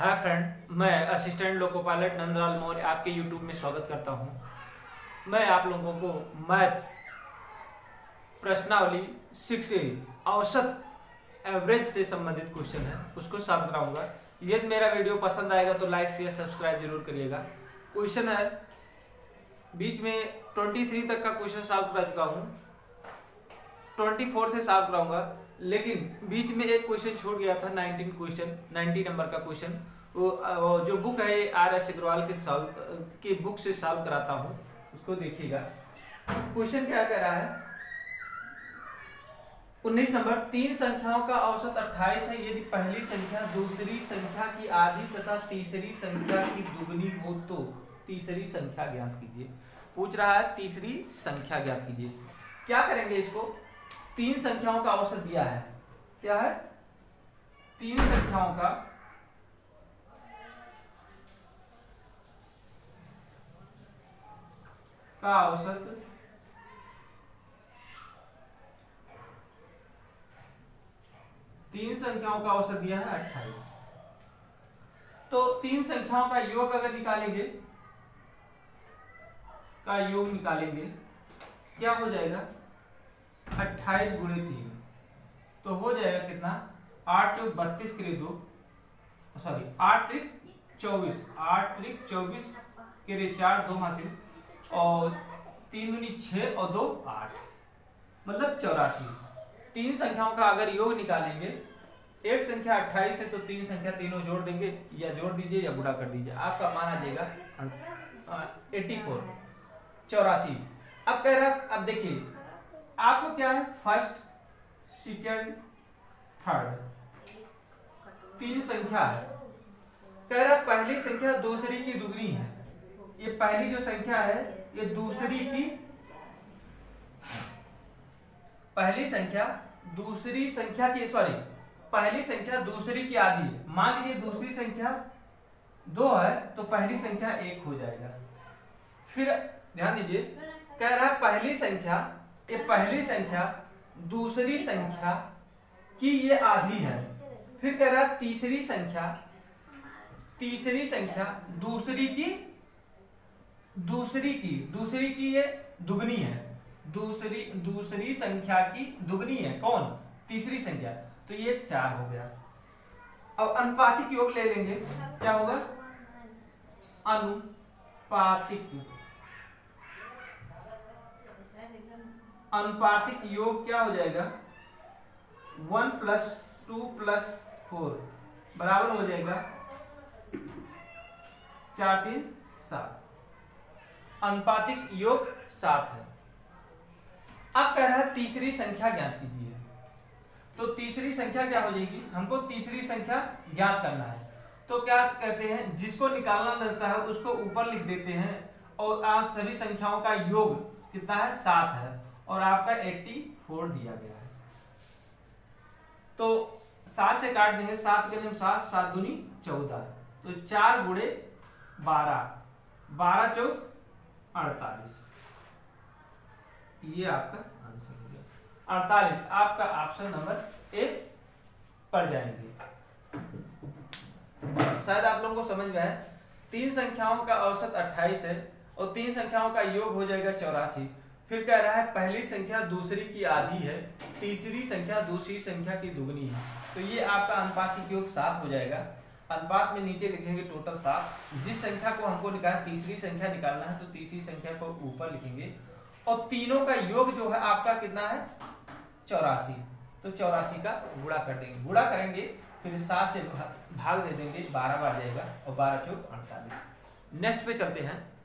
Hi friend, मैं assistant loco pilot Nandlal Maurya आपके YouTube में स्वागत करता हूं। मैं आप लोगों को मैथ्स प्रश्नावली 6A औसत एवरेज से संबंधित क्वेश्चन है उसको सॉल्व कराऊंगा। यदि मेरा वीडियो पसंद आएगा तो लाइक शेयर सब्सक्राइब जरूर करिएगा। क्वेश्चन है, बीच में 23 तक का क्वेश्चन सॉल्व कर चुका हूँ, 24 से सॉल्व कराऊंगा, लेकिन बीच में एक क्वेश्चन छूट गया था। 90 नंबर का क्वेश्चन, वो जो बुक है RS अग्रवाल के बुक से सॉल्व कराता हूँ, उसको देखिएगा। क्वेश्चन क्या कह रहा है, 19 नंबर, तीन संख्याओं का औसत 28 है। यदि पहली संख्या दूसरी संख्या की आधी तथा तीसरी संख्या की दुगनी हो तो तीसरी संख्या ज्ञात कीजिए। पूछ रहा है तीसरी संख्या ज्ञात कीजिए। क्या करेंगे, इसको तीन संख्याओं का औसत दिया है। क्या है? तीन संख्याओं का औसत दिया है 28। तो तीन संख्याओं का योग अगर निकालेंगे, क्या हो जाएगा? 28 गुणे 3 तो हो जाएगा कितना? 8 चौक 32 के लिए 2, सॉरी 8 त्रिक 24, 8 त्रिक 24 के लिए 4, 2 हासिल, और 3 दूनी 6 और 2 8, मतलब 84। तीन संख्याओं का अगर योग निकालेंगे, एक संख्या 28 है तो तीन संख्या तीनों जोड़ देंगे, या जोड़ दीजिए या गुणा कर दीजिए, आपका मान आ जाएगा 84। अब कह रहा, अब देखिए आपको क्या है, फर्स्ट सेकेंड थर्ड तीन संख्या है। कह रहा पहली संख्या दूसरी की दुगनी है। ये पहली जो संख्या है ये दूसरी की, पहली संख्या दूसरी संख्या की, सॉरी पहली संख्या दूसरी की आधी है। मान लीजिए दूसरी संख्या 2 है तो पहली संख्या 1 हो जाएगा। फिर ध्यान दीजिए, कह रहा है पहली संख्या दूसरी संख्या की ये आधी है। फिर कह रहा है तीसरी संख्या दूसरी की ये दुगनी है। दूसरी संख्या की दुगनी है। कौन? तीसरी संख्या। तो ये 4 हो गया। अब अनुपातिक योग ले लेंगे, क्या होगा? अनुपातिक योग क्या हो जाएगा? 1 + 2 + 4 बराबर हो जाएगा 4 3 7। अनुपातिक योग 7 है। अब कह रहा है तीसरी संख्या ज्ञात कीजिए। तो तीसरी संख्या क्या हो जाएगी? हमको तीसरी संख्या ज्ञात करना है। तो क्या कहते हैं, जिसको निकालना रहता है उसको ऊपर लिख देते हैं, और आज सभी संख्याओं का योग कितना है? 7 है, और आपका 84 दिया गया है। तो 7 से काट देंगे, 7 के 7, 7 दूनी 14, तो 4 गुणे 12, 12 चौक 48। ये आपका आंसर हो गया 48। आपका ऑप्शन नंबर 1 पर जाएंगे। शायद आप लोगों को समझ में है। तीन संख्याओं का औसत 28 है और तीन संख्याओं का योग हो जाएगा 84। फिर कह रहा है पहली संख्या दूसरी की आधी है, तीसरी संख्या दूसरी संख्या की दुगनी है। तो ये आपका अनुपातिक योग 7 हो जाएगा। अनुपात में नीचे लिखेंगे टोटल 7। जिस संख्या को हमको निकालना, तीसरी संख्या निकालना है, तो तीसरी संख्या को ऊपर लिखेंगे, और तीनों का योग जो है आपका कितना है? 84। तो 84 का गुणा कर देंगे। गुणा करेंगे फिर 7 से भाग दे देंगे, 12 बार जाएगा, और 12 चौक 48। नेक्स्ट पे चलते हैं।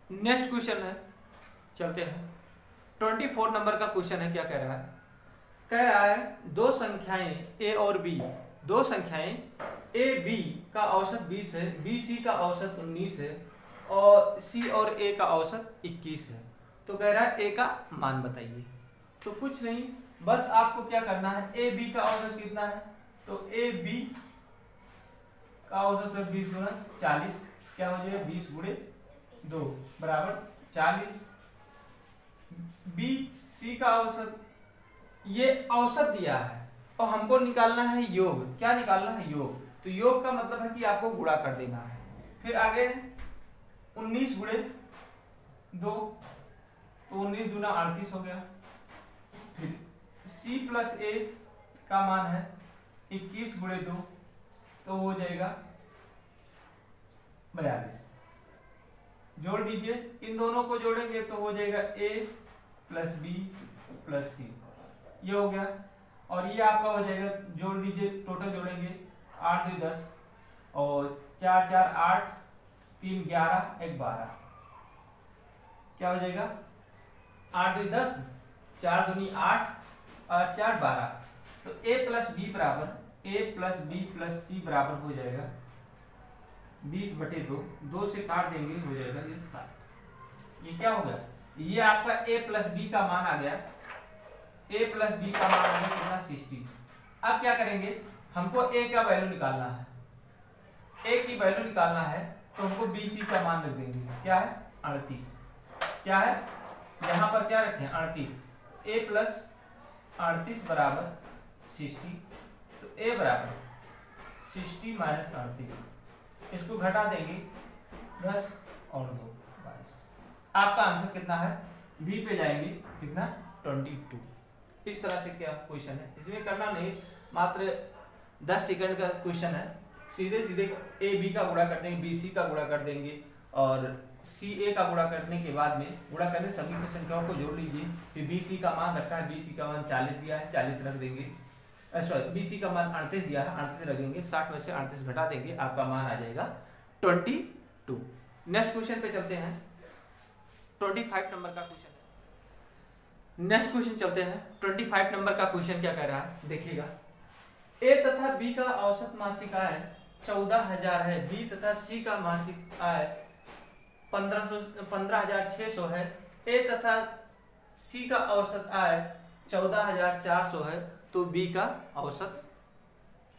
नेक्स्ट क्वेश्चन है, चलते हैं। 24 नंबर का क्वेश्चन है। क्या कह रहा है? कह रहा है दो संख्याएं A और B, दो संख्याएं A B का औसत 20 है, B C का औसत 19 है, और C और A का औसत 21 है। तो कह रहा है A का मान बताइए। तो कुछ नहीं, बस आपको क्या करना है, A B का औसत कितना है? तो A B का औसत है 20 गुणा 40, क्या हो जाएगा? 20 गुणे 2 बराबर 40। B C का औसत ये औसत दिया है और हमको निकालना है योग। क्या निकालना है? योग। तो योग का मतलब है कि आपको गुणा कर देना है। फिर आगे 19 गुणे 2, तो 19 दूना 38 हो गया। फिर c प्लस a का मान है 21 गुणे 2, तो हो जाएगा 42। जोड़ दीजिए, इन दोनों को जोड़ेंगे तो हो जाएगा a plus b plus c, ये हो गया। और ये आपका हो जाएगा, जोड़ दीजिए, टोटल जोड़ेंगे 8 2 10 और 4 4 8 3 11 1 12, क्या हो जाएगा 8 2 10 4 दूनी 8 और 4 12। तो a प्लस बी बराबर a प्लस बी प्लस सी बराबर हो जाएगा 20/2, 2 से काट देंगे हो जाएगा ये 7। ये क्या होगा? ये आपका a प्लस बी का मान आ गया। a प्लस बी का मान आ गया कितना? 60। अब क्या करेंगे? हमको a का वैल्यू निकालना है। a की वैल्यू निकालना है तो हमको bc का मान रख देंगे। क्या है? 38। क्या है? यहाँ पर क्या रखें? 38। a प्लस 38 बराबर 60। तो a बराबर 60 माइनस 38, इसको घटा देंगे 10 और 2 22। आपका आंसर कितना है? बी पे जाएंगे, कितना? 22। इस तरह से क्या क्वेश्चन है, इसमें करना नहीं, मात्र 10 सेकंड का क्वेश्चन है। सीधे सीधे ए बी का गुणा कर देंगे, बी सी का गुणा कर देंगे और सी ए का गुणा करने के बाद में गुणा करने सभी की संख्याओं को जोड़ लीजिए। फिर बी सी का मान रखा है, बी सी का मान 40 दिया है, 40 रख देंगे। सॉरी, बी सी का मान 38 दिया है, 38 रख देंगे। 60 में से 38 घटा देंगे, आपका मान आ जाएगा 22। नेक्स्ट क्वेश्चन पे चलते हैं। 25 नंबर का क्वेश्चन है। नेक्स्ट क्वेश्चन चलते हैं। 25 नंबर का क्वेश्चन क्या कह रहा है, देखिएगा। ए तथा बी का औसत मासिक आय 14,000 है, बी तथा सी का मासिक आय 15,600 है। ए तथा सी का औसत आय 14,400 है, तो बी का औसत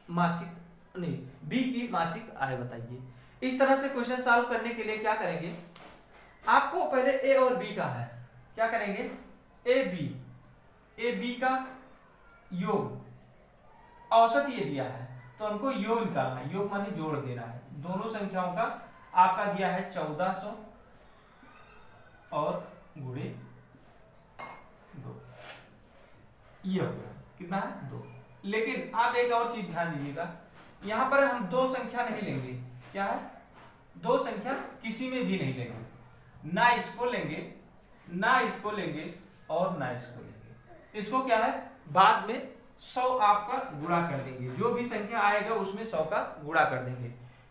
मासिक नहीं, बी की मासिक आय बताइए। इस तरह से क्वेश्चन सॉल्व करने के लिए क्या करेंगे? आपको पहले ए और बी का है, क्या करेंगे? ए बी का योग, औसत ये दिया है तो हमको योग निकालना है। योग माने जोड़ देना है। दोनों संख्याओं का आपका दिया है 1400 और गुणे 2, ये हो गया, कितना है? 2। लेकिन आप एक और चीज ध्यान दीजिएगा, यहां पर हम दो संख्या नहीं लेंगे। क्या है? दो संख्या किसी में भी नहीं लेंगे, ना इसको लेंगे, ना इसको लेंगे और ना इसको लेंगे। इसको क्या है? बाद में 100 आपका गुणा कर देंगे, जो भी संख्या आएगा उसमें 100 का गुणा कर देंगे,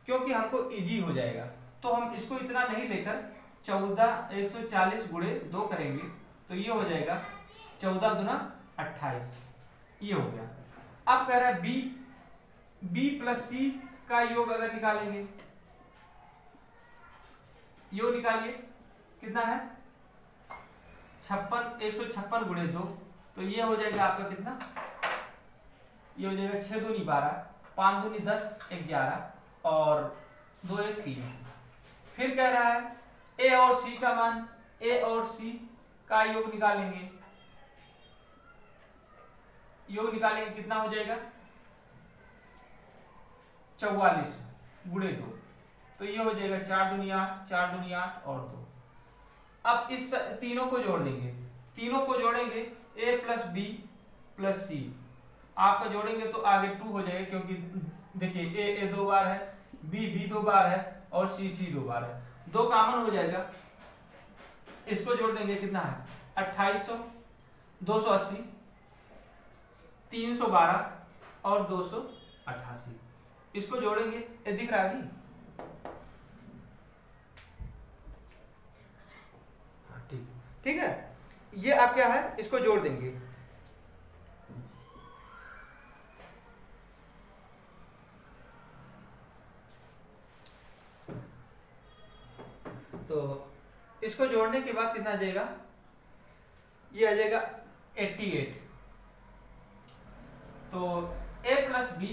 क्योंकि हमको इजी हो जाएगा। तो हम इसको इतना नहीं लेकर 140 गुणे 2 करेंगे, तो ये हो जाएगा 14 दूना 28, ये हो गया। अब कह रहा है बी प्लस सी का योग अगर निकालेंगे, योग निकालिए, कितना है? 156 गुणे 2, तो ये हो जाएगा आपका कितना? ये हो जाएगा 6 दूनी 12, 5 दूनी 10, 11 और 2 1 3। फिर कह रहा है ए और सी का मान, ए और सी का योग निकालेंगे। योग निकालेंगे, कितना हो जाएगा? 44 गुणे 2, तो ये हो जाएगा 4 दूनी 8, 4 दूनी 8 और 2। अब इस तीनों को जोड़ देंगे, तीनों को जोड़ेंगे, a प्लस बी प्लस सी आपका जोड़ेंगे तो आगे 2 हो जाएगा, क्योंकि देखिए a 2 बार है, b 2 बार है और c 2 बार है, 2 कॉमन हो जाएगा। इसको जोड़ देंगे, कितना है? 2800, 280, 312 और 288। इसको जोड़ेंगे, ये दिख रहा है? ठीक है, ये आप क्या है, इसको जोड़ देंगे। तो इसको जोड़ने के बाद कितना आ जाएगा? ये आ जाएगा 88। तो a प्लस बी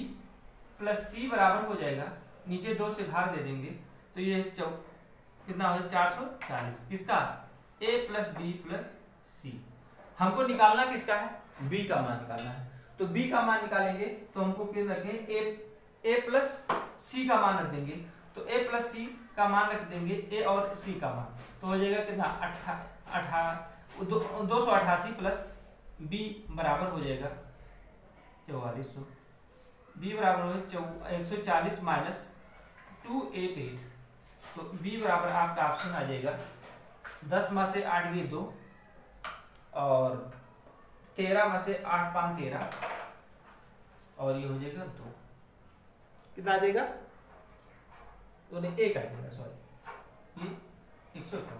प्लस सी बराबर हो जाएगा, नीचे 2 से भाग दे देंगे, तो ये कितना हो जाएगा? 440। किसका? a प्लस बी प्लस सी। हमको निकालना किसका है, b का मान निकालना है। तो b का मान निकालेंगे तो हमको कितना रखेंगे, a प्लस c का मान रख देंगे। तो a प्लस c का मान रख देंगे, a और c का मान, तो हो जाएगा कितना 288 प्लस b बराबर हो जाएगा 4400। b बराबर हो 140 माइनस 288। तो b बराबर आपका ऑप्शन आ जाएगा 10 में से 8 गए 2 और 13 में से 8 5 13 और ये हो जाएगा 2। कितना आ जाएगा, तो नहीं 1 आ जाएगा, सॉरी ये 151।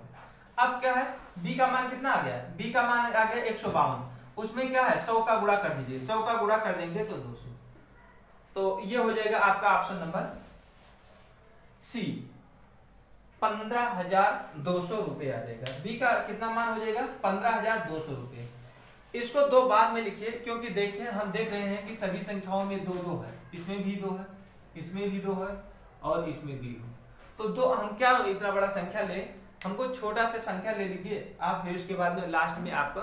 अब क्या है, b का मान कितना आ गया, b का मान आ गया 152। उसमें क्या है 100 का गुणा कर दीजिए, 100 का गुणा कर देंगे तो 200। तो ये हो जाएगा आपका ऑप्शन नंबर सी, 15,200 रुपये आ जाएगा। बी का कितना मान हो जाएगा 15,200 रुपये। इसको दो बाद में लिखिए, क्योंकि देखिए हम देख रहे हैं कि सभी संख्याओं में 2 है, इसमें भी 2 है, इसमें भी 2 है और इसमें भी 2 है। तो दो हम क्या इतना बड़ा संख्या ले, हमको छोटा से संख्या ले लीजिए आप, फिर उसके बाद में लास्ट में आपका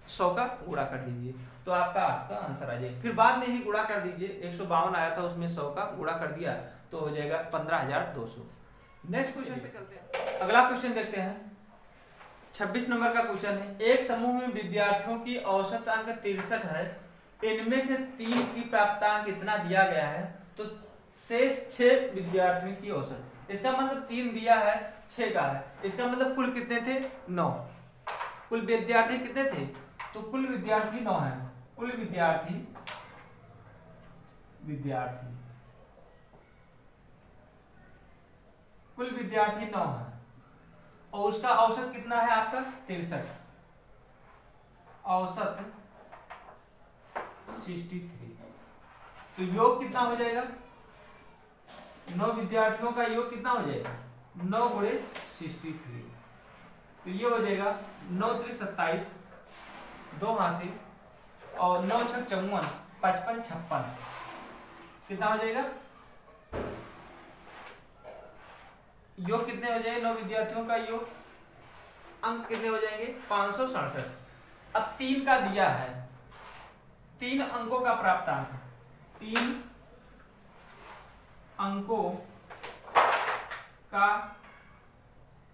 100 का गुणा कर दीजिए तो आपका आंसर आ जाएगा। फिर बाद में ही गुणा कर दीजिए, 152 आया था उसमें 100 का गुणा कर दिया तो हो जाएगा 15,200। नेक्स्ट क्वेश्चन पे चलते हैं। अगला क्वेश्चन देखते हैं, 26 नंबर का क्वेश्चन है। एक समूह में विद्यार्थियों की औसत अंक 63 है, इनमें से 3 की प्राप्तांक इतना दिया गया है, तो शेष 6 विद्यार्थियों की औसत, इसका मतलब 3 दिया है 6 का है, इसका मतलब कुल कितने थे 9। कुल विद्यार्थी कितने थे, तो कुल विद्यार्थी 9 है। कुल विद्यार्थी कुल विद्यार्थी 9 है और उसका औसत कितना है आपका 63, औसत 63। तो योग कितना हो जाएगा, 9 विद्यार्थियों का योग कितना हो जाएगा 9 गुणे 63। तो ये हो जाएगा 9 त्रिक 27, 2 हाथ से और 9 छक 54, 55 56 कितना हो जाएगा, योग कितने हो जाएंगे 9 विद्यार्थियों का योग, अंक कितने हो जाएंगे 567। अब 3 का दिया है, 3 अंकों का प्राप्तांक, 3 अंकों का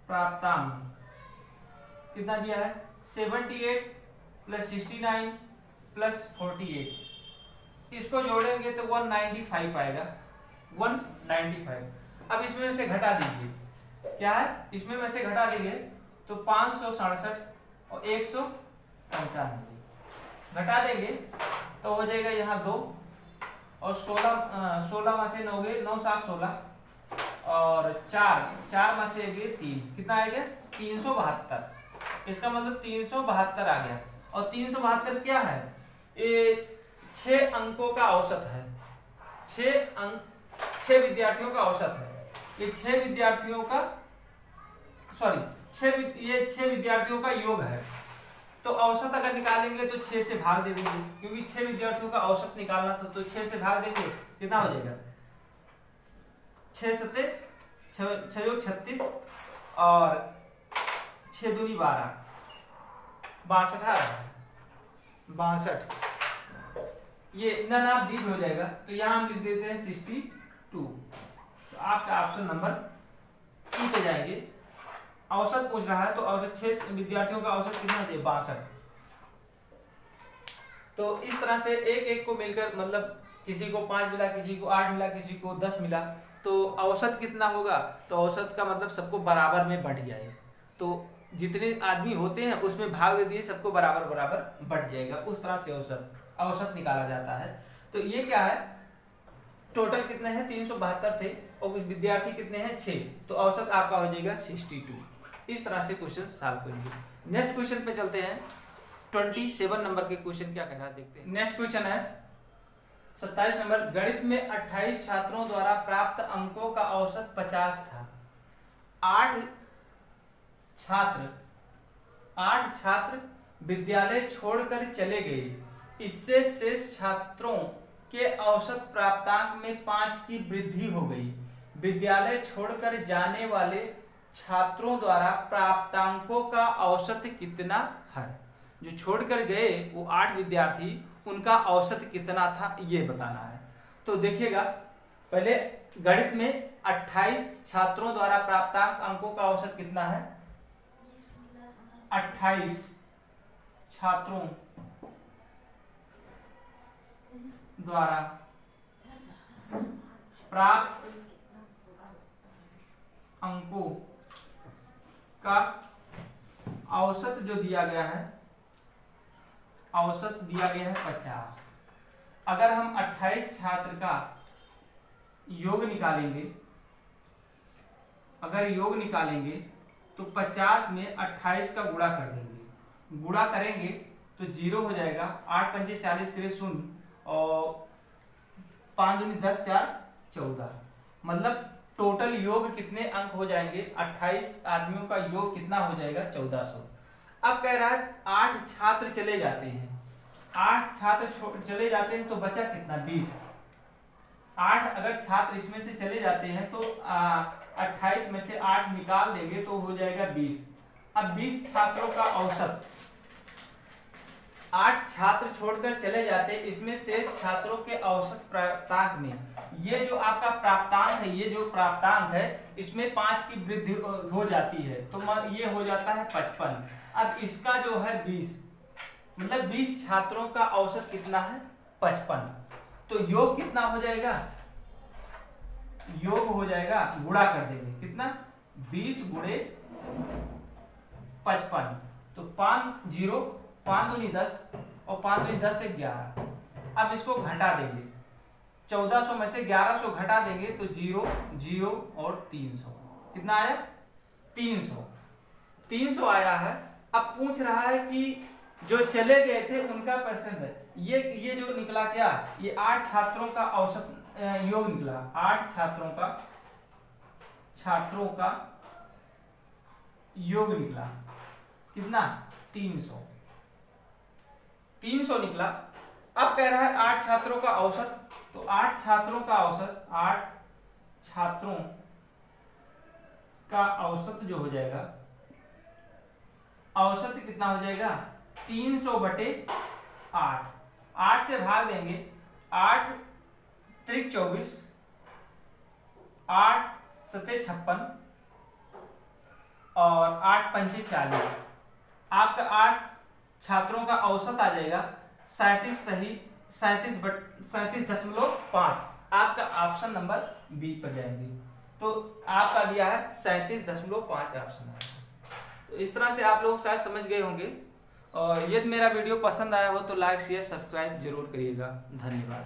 प्राप्तांक कितना दिया है 78 प्लस 69 प्लस 48, इसको जोड़ेंगे तो 195 आएगा, 195। अब इसमें से घटा दीजिए, क्या है इसमें में से घटा देंगे तो 567 और 195 घटा देंगे तो हो जाएगा यहाँ 2 और 16 में से 9 गए, 9 7 16 और 4 में से गए 3, कितना आएगा 372। इसका मतलब 372 आ गया। और 372 क्या है, ये 6 अंकों का औसत है, 6 विद्यार्थियों का औसत है। ये 6 विद्यार्थियों का ये 6 विद्यार्थियों का योग है। तो औसत अगर निकालेंगे तो 6 से भाग दे देंगे, क्योंकि 6 विद्यार्थियों का औसत निकालना था, तो 6 से भाग देंगे कितना हो जाएगा 6 सत्ते 6 योग 36 और 6 दूनी 12, 62 ये नाप दीज हो जाएगा। तो यहाँ हम लिख देते हैं 62। तो आपका ऑप्शन नंबर ई पे जाएंगे। औसत पूछ रहा है तो औसत 6 विद्यार्थियों का औसत कितना है 62। तो इस तरह से एक को मिलकर, मतलब किसी को 5 मिला, किसी को 8 मिला, किसी को 10 मिला, तो औसत कितना होगा, तो औसत का मतलब सबको बराबर में बढ़ जाए। तो जितने आदमी होते हैं उसमें भाग दे दिए, सबको बराबर बराबर बढ़ जाएगा। उस तरह से औसत निकाला जाता है। तो ये क्या है, टोटल कितने हैं 372 थे और विद्यार्थी कितने हैं 6, तो औसत आपका हो जाएगा 62। इस तरह से क्वेश्चन सॉल्व करेंगे। नेक्स्ट क्वेश्चन पे चलते हैं। 27 नंबर के क्वेश्चन क्या कह रहा है देखते हैं। नेक्स्ट क्वेश्चन है 27 नंबर। गणित में 28 छात्रों द्वारा प्राप्त अंकों का औसत 50 था। 8 छात्र विद्यालय छोड़कर चले गए। इससे शेष छात्रों के औसत प्राप्तांक में 5 की वृद्धि हो गई। विद्यालय छोड़कर जाने वाले छात्रों द्वारा प्राप्तांकों का औसत कितना है। जो छोड़कर गए वो 8 विद्यार्थी, उनका औसत कितना था ये बताना है। तो देखिएगा, पहले गणित में 28 छात्रों द्वारा प्राप्तांक अंकों का औसत कितना है? 28 छात्रों द्वारा प्राप्त अंकों का औसत जो दिया गया है, औसत दिया गया है 50। अगर हम 28 छात्र का योग निकालेंगे, अगर योग निकालेंगे तो 50 में 28 का गुणा कर देंगे, गुणा करेंगे तो 0 हो जाएगा, 8 पंजे 40 के लिए 0 और 5 दूनी 10 4 14, मतलब टोटल योग कितने अंक हो जाएंगे? 28 आदमियों का योग कितना हो जाएगा? 1400। अब कह रहा है 8 छात्र चले जाते हैं, 8 छात्र चले जाते हैं तो बचा कितना? 20। 8 अगर छात्र इसमें से चले जाते हैं तो 28 में से 8 निकाल देंगे तो हो जाएगा 20। अब 20 छात्रों का औसत, 8 छात्र छोड़कर चले जाते, इसमें शेष छात्रों के औसत प्राप्तांक में ये जो आपका प्राप्तांक है, ये जो प्राप्तांक है इसमें 5 की वृद्धि हो जाती है तो ये हो जाता है 55। अब इसका जो है 20, मतलब 20 छात्रों का औसत कितना है? 55। तो योग कितना हो जाएगा? योग हो जाएगा, गुणा कर देंगे, कितना? 20 गुणे 55, तो 5 0, 5 दूनी 10 और 5 दूनी 10 से 11। अब इसको घटा देंगे, 1400 में से 1100 घटा देंगे तो 0 0 और 300, कितना आया? 300 आया है। अब पूछ रहा है कि जो चले गए थे उनका परसेंट है, ये जो निकला क्या? ये 8 छात्रों का औसत योग निकला, 8 छात्रों का योग निकला, कितना? 300 निकला। अब कह रहा है 8 छात्रों का औसत, तो 8 छात्रों का औसत, 8 छात्रों का औसत जो हो जाएगा, औसत कितना हो जाएगा? 300 बटे 8, 8 से भाग देंगे, 8 त्रिक 24, 8 सते 56 और 8 पंचे 40। आपका 8 छात्रों का औसत आ जाएगा 37.5। आपका ऑप्शन नंबर बी पर जाएंगे, तो आपका दिया है 37.5 ऑप्शन है। तो इस तरह से आप लोग शायद समझ गए होंगे, और यदि मेरा वीडियो पसंद आया हो तो लाइक शेयर सब्सक्राइब जरूर करिएगा। धन्यवाद।